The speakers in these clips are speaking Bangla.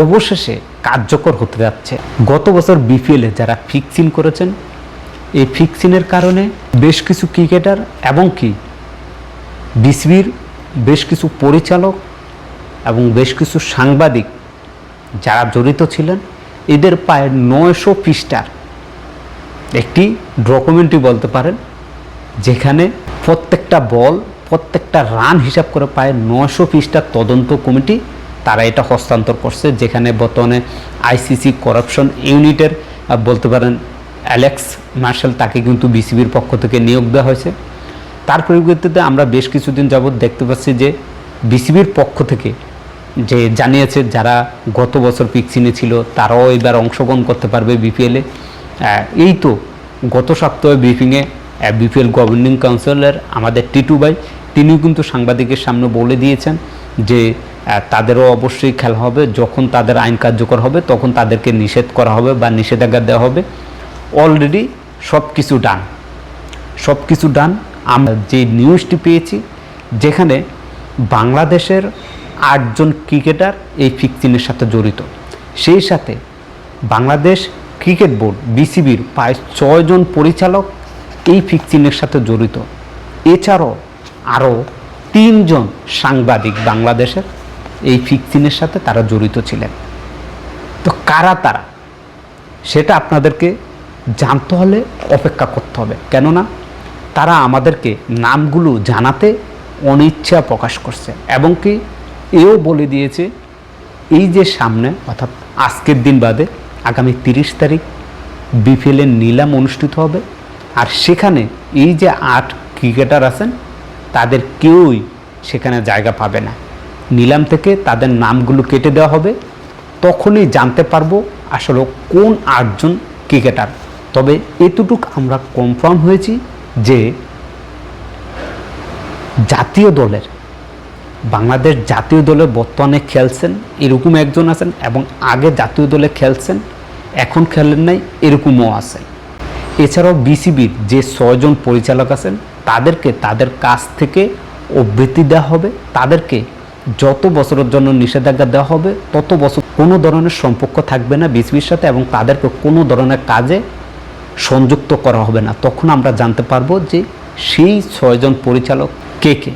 অবশেষে কার্যকর হতে যাচ্ছে। গত বছর বিপিএলে যারা ফিক্সিং করেছেন, এই ফিক্সিংয়ের কারণে বেশ কিছু ক্রিকেটার এবং কি বিসিবির বেশ কিছু পরিচালক এবং বেশ কিছু সাংবাদিক যারা জড়িত ছিলেন, এদের প্রায় 900 পৃষ্ঠার একটি ডকুমেন্টই বলতে পারেন, যেখানে প্রত্যেকটা বল, প্রত্যেকটা রান হিসাব করে প্রায় 900 পৃষ্ঠার তদন্ত কমিটি তারা এটা হস্তান্তর করছে, যেখানে বর্তমানে আইসিসি করাপশন ইউনিটের বলতে পারেন অ্যালেক্স মার্শাল, তাকে কিন্তু বিসিবির পক্ষ থেকে নিয়োগ দেওয়া হয়েছে। তার পরিপ্রেক্ষিতে আমরা বেশ কিছুদিন যাবৎ দেখতে পাচ্ছি যে বিসিবির পক্ষ থেকে যে জানিয়েছে যারা গত বছর ফিক্সিংয়ে ছিল তারাও এবার অংশগ্রহণ করতে পারবে বিপিএলে। এই তো গত সপ্তাহে ব্রিফিংয়ে বিপিএল গভর্নিং কাউন্সিলের আমাদের টিটু ভাই, তিনিও কিন্তু সাংবাদিকের সামনে বলে দিয়েছেন যে তাদেরও অবশ্যই খেলা হবে, যখন তাদের আইন কার্যকর হবে তখন তাদেরকে নিষেধ করা হবে বা নিষেধাজ্ঞা দেওয়া হবে। অলরেডি সব কিছু ডান। আমরা যে নিউজটি পেয়েছি, যেখানে বাংলাদেশের 8 জন ক্রিকেটার এই ফিক্সিংয়ের সাথে জড়িত, সেই সাথে বাংলাদেশ ক্রিকেট বোর্ড বিসিবির প্রায় 6 জন পরিচালক এই ফিক্সিংয়ের সাথে জড়িত। এছাড়াও আরও 3 জন সাংবাদিক বাংলাদেশের এই ফিক্সিংয়ের সাথে তারা জড়িত ছিলেন। তো কারা তারা, সেটা আপনাদেরকে জানতে হলে অপেক্ষা করতে হবে, কেননা তারা আমাদেরকে নামগুলো জানাতে অনিচ্ছা প্রকাশ করছে এবং কি এও বলে দিয়েছে এই যে সামনে অর্থাৎ আজকের দিন বাদে আগামী 30 তারিখ বিপিএলের নিলাম অনুষ্ঠিত হবে, আর সেখানে এই যে 8 ক্রিকেটার আছেন তাদের কেউই সেখানে জায়গা পাবে না। নিলাম থেকে তাদের নামগুলো কেটে দেওয়া হবে, তখনই জানতে পারবো আসলে কোন 8 জন ক্রিকেটার। তবে এতটুকু আমরা কনফার্ম হয়েছি যে জাতীয় দলের, বাংলাদেশ জাতীয় দলে বর্তমানে খেলছেন এরকম একজন আছেন, এবং আগে জাতীয় দলে খেলছেন এখন খেলেন নাই এরকমও আছেন। এছাড়াও বিসিবির যে 6 জন পরিচালক আছেন তাদেরকে তাদের কাছ থেকে অব্যাহতি দেওয়া হবে, তাদেরকে যত বছরের জন্য নিষেধাজ্ঞা দেওয়া হবে তত বছর কোনো ধরনের সম্পর্ক থাকবে না বিসিবির সাথে, এবং তাদেরকে কোনো ধরনের কাজে সংযুক্ত করা হবে না। তখন আমরা জানতে পারবো যে সেই 6 জন পরিচালক কে কে।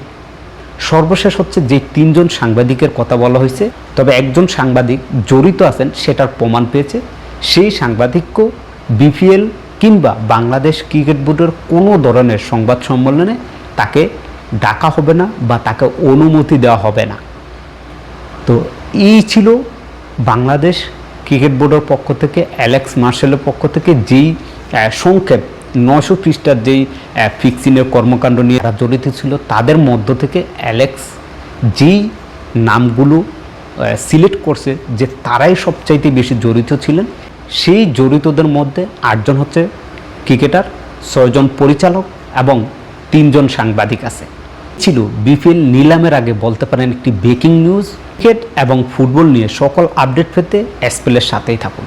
সর্বশেষ হচ্ছে যে 3 জন সাংবাদিকের কথা বলা হয়েছে, তবে একজন সাংবাদিক জড়িত আছেন সেটার প্রমাণ পেয়েছে। সেই সাংবাদিককেও বিপিএল কিংবা বাংলাদেশ ক্রিকেট বোর্ডের কোনো ধরনের সংবাদ সম্মেলনে তাকে ডাকা হবে না বা তাকে অনুমতি দেওয়া হবে না। তো এই ছিল বাংলাদেশ ক্রিকেট বোর্ডের পক্ষ থেকে, অ্যালেক্স মার্শালের পক্ষ থেকে যেই সংক্ষেপ 900 পৃষ্ঠার যেই ফিক্সিংয়ের কর্মকাণ্ড নিয়ে যারা জড়িত ছিল তাদের মধ্য থেকে অ্যালেক্স যেই নামগুলো সিলেক্ট করছে যে তারাই সবচাইতে বেশি জড়িত ছিলেন, সেই জড়িতদের মধ্যে 8 জন হচ্ছে ক্রিকেটার, 6 জন পরিচালক এবং 3 জন সাংবাদিক আছে। ছিল বিপিএল নিলামের আগে বলতে পারেন একটি ব্রেকিং নিউজ। ক্রিকেট এবং ফুটবল নিয়ে সকল আপডেট পেতে এসপ্লের সাথেই থাকুন।